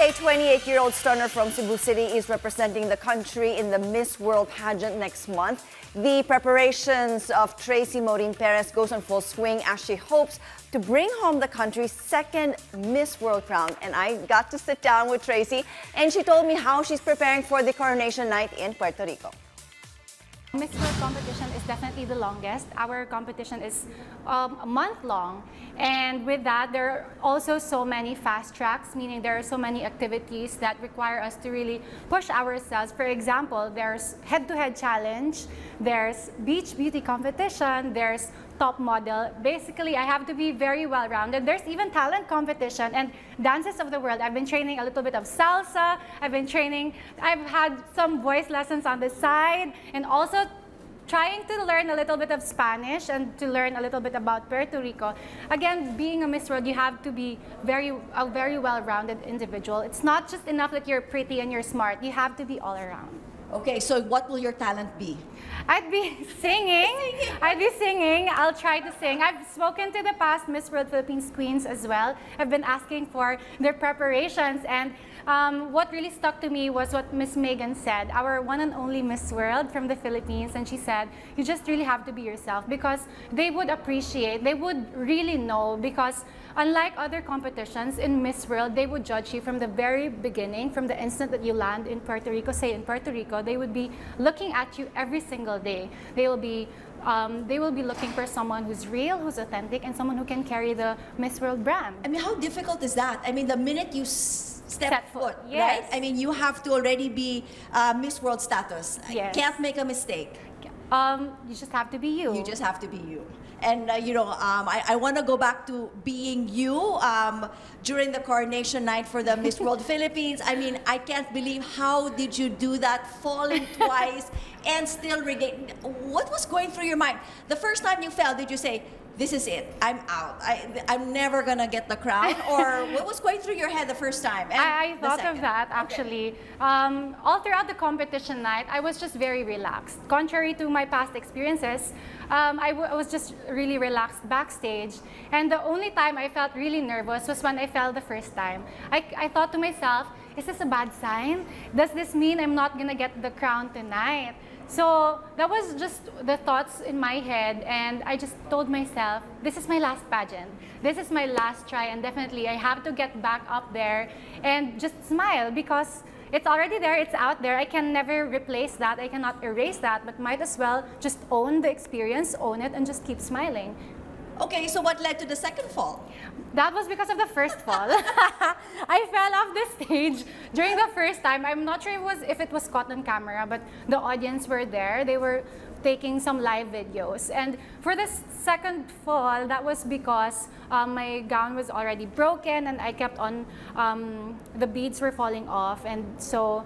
A 28-year-old stunner from Cebu City is representing the country in the Miss World pageant next month. The preparations of Tracy Maureen Perez goes on full swing as she hopes to bring home the country's second Miss World crown. And I got to sit down with Tracy, and she told me how she's preparing for the coronation night in Puerto Rico. Miss World competition is definitely the longest. Our competition is a month long, and with that there are also so many fast tracks, meaning there are so many activities that require us to really push ourselves. For example, there's head-to-head challenge, there's beach beauty competition, there's top model. Basically, I have to be very well-rounded. There's even talent competition and dances of the world. I've been training a little bit of salsa. I've had some voice lessons on the side, and also trying to learn a little bit of Spanish and to learn a little bit about Puerto Rico. Again, being a Miss World, you have to be a very well-rounded individual. It's not just enough that you're pretty and you're smart. You have to be all around. Okay, so what will your talent be? I'd be singing. I'll try to sing. I've spoken to the past Miss World Philippines queens as well. I've been asking for their preparations, and what really stuck to me was what Miss Megan said, our one and only Miss World from the Philippines, and she said, you just really have to be yourself, because they would appreciate, they would really know, because unlike other competitions in Miss World, they would judge you from the very beginning, from the instant that you land in Puerto Rico. Say in Puerto Rico, they would be looking at you every single day. They will be looking for someone who's real, who's authentic, and someone who can carry the Miss World brand. I mean, how difficult is that? I mean, the minute you step foot, yes. right? I mean, you have to already be Miss World status. Yes. Can't make a mistake. You just have to be you. You just have to be you. And I want to go back to being you during the coronation night for the Miss World Philippines. I mean, I can't believe, how did you do that, falling twice and still regain? What was going through your mind? The first time you fell, did you say, this is it, I'm out, I'm never gonna get the crown? Or what was going through your head the first time? I thought of that, actually. Okay. All throughout the competition night, I was just very relaxed. Contrary to my past experiences, I was just really relaxed backstage. And the only time I felt really nervous was when I fell the first time. I thought to myself, is this a bad sign? Does this mean I'm not gonna get the crown tonight? So that was just the thoughts in my head, and I just told myself, this is my last pageant. This is my last try, and definitely I have to get back up there and just smile, because it's already there, it's out there. I can never replace that, I cannot erase that, but might as well just own the experience, own it, and just keep smiling. Okay, so what led to the second fall? That was because of the first fall. I fell off the stage during the first time. I'm not sure if it was caught on camera, but the audience were there. They were taking some live videos. And for the second fall, that was because my gown was already broken, and I kept on, the beads were falling off, and so.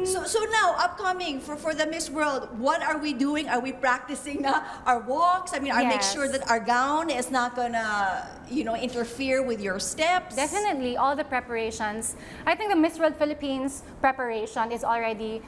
So now, upcoming for the Miss World, what are we doing? Are we practicing our walks? I mean, I make sure that our gown is not gonna, interfere with your steps. Definitely, all the preparations. I think the Miss World Philippines preparation is already,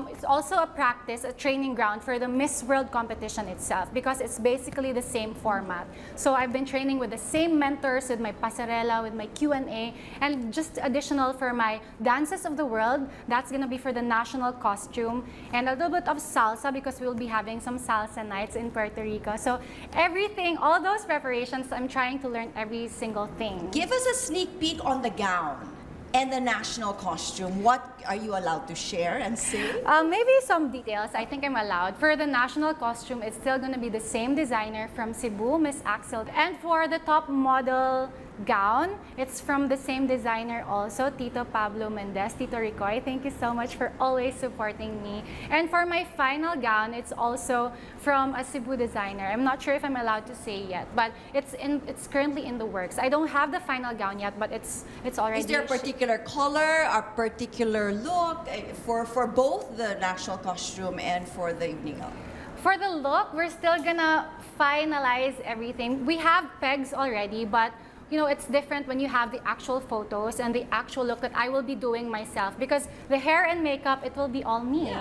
it's also a practice, a training ground for the Miss World competition itself, because it's basically the same format. So I've been training with the same mentors, with my pasarela, with my Q&A, and just additional for my dances of the world. That's gonna be for the national costume, and a little bit of salsa, because we'll be having some salsa nights in Puerto Rico. So everything, all those preparations, I'm trying to learn every single thing. Give us a sneak peek on the gown and the national costume. What are you allowed to share and say? Maybe some details, I think I'm allowed. For the national costume, it's still gonna be the same designer from Cebu, Miss Axel. And for the top model gown, it's from the same designer also, Tito Pablo Mendez, Tito Ricoy. Thank you so much for always supporting me. And for my final gown, it's also from a Cebu designer. I'm not sure if I'm allowed to say yet, but it's currently in the works. I don't have the final gown yet, but it's already. Is there a particular color, a particular look for both the national costume and for the evening gown? For the look, we're still gonna finalize everything. We have pegs already, but it's different when you have the actual photos and the actual look that I will be doing myself, because the hair and makeup, it will be all me.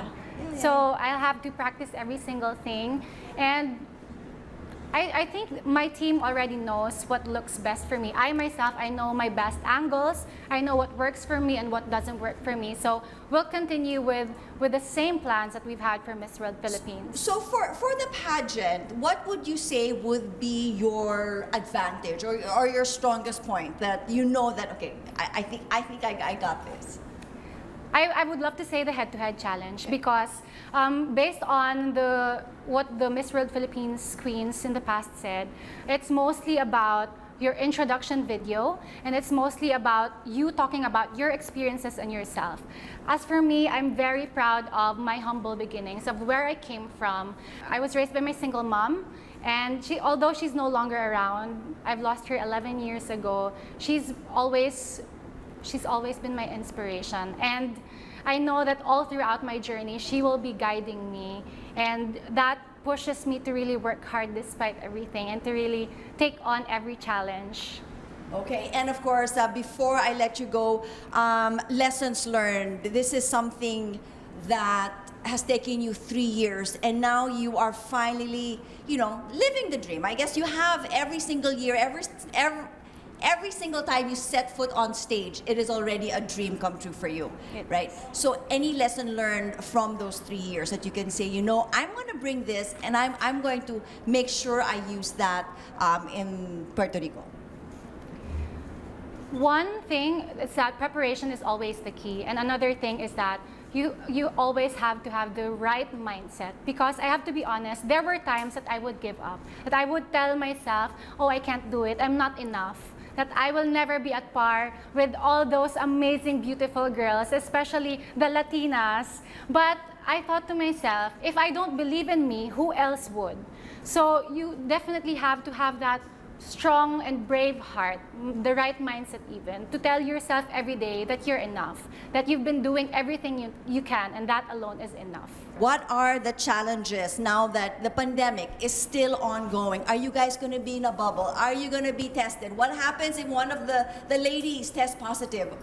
So I'll have to practice every single thing. And I think my team already knows what looks best for me. I myself, I know my best angles. I know what works for me and what doesn't work for me. So we'll continue with the same plans that we've had for Miss World Philippines. So for the pageant, what would you say would be your advantage or your strongest point that you know that, okay, I think I got this? I would love to say the head-to-head challenge because based on what the Miss World Philippines queens in the past said, it's mostly about your introduction video and it's mostly about you talking about your experiences and yourself. As for me, I'm very proud of my humble beginnings, of where I came from. I was raised by my single mom, and although she's no longer around, I've lost her 11 years ago, she's always been my inspiration, and I know that all throughout my journey she will be guiding me, and that pushes me to really work hard despite everything and to really take on every challenge. Okay, and of course, before I let you go, lessons learned. This is something that has taken you 3 years, and now you are finally, living the dream. I guess you have every single year, every single time you set foot on stage, it is already a dream come true for you, right? So any lesson learned from those 3 years that you can say, I'm going to bring this and I'm going to make sure I use that in Puerto Rico? One thing is that preparation is always the key, and another thing is that you always have to have the right mindset, because I have to be honest, there were times that I would give up, that I would tell myself, oh, I can't do it, I'm not enough, that I will never be at par with all those amazing, beautiful girls, especially the Latinas. But I thought to myself, if I don't believe in me, who else would? So you definitely have to have that strong and brave heart, the right mindset even, to tell yourself every day that you're enough, that you've been doing everything you can, and that alone is enough. What are the challenges now that the pandemic is still ongoing? Are you guys going to be in a bubble? Are you going to be tested? What happens if one of the ladies tests positive?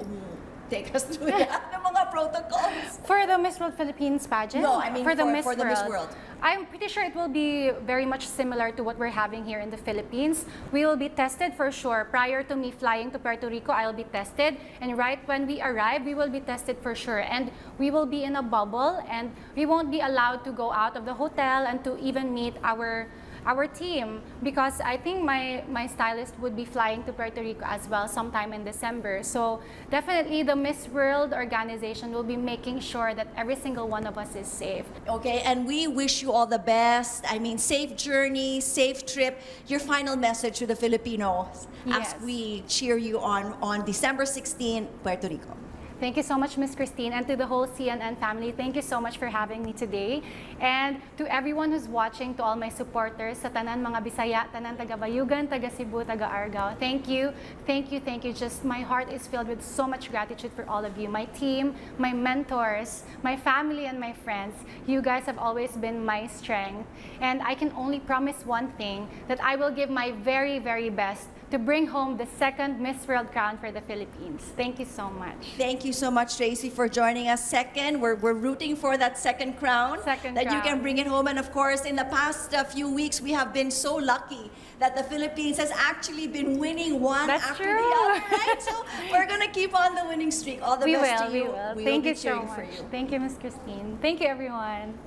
Take us through that, the mga protocols. For the Miss World Philippines pageant? No, I mean for the Miss World. I'm pretty sure it will be very much similar to what we're having here in the Philippines. We will be tested for sure. Prior to me flying to Puerto Rico, I'll be tested. And right when we arrive, we will be tested for sure. And we will be in a bubble, and we won't be allowed to go out of the hotel and to even meet our team, because I think my stylist would be flying to Puerto Rico as well sometime in December. So definitely the Miss World organization will be making sure that every single one of us is safe. Okay, and we wish you all the best. I mean, safe journey, safe trip. Your final message to the Filipinos as we cheer you on December 16, Puerto Rico. Thank you so much, Ms. Christine, and to the whole CNN family, thank you so much for having me today. And to everyone who's watching, to all my supporters, sa tanan mga Bisaya, tanan taga Bayugan, taga Cebu, taga Argao, thank you, thank you, thank you. Just my heart is filled with so much gratitude for all of you, my team, my mentors, my family, and my friends. You guys have always been my strength. And I can only promise one thing, that I will give my very, very best to bring home the second Miss World crown for the Philippines. Thank you so much. Thank you so much, Tracy, for joining us. Second, we're rooting for that second crown. You can bring it home. And of course, in the past few weeks, we have been so lucky that the Philippines has actually been winning one after the other, right? So we're going to keep on the winning streak. All the best to you. We will. Thank you so much. Thank you, Ms. Christine. Thank you, everyone.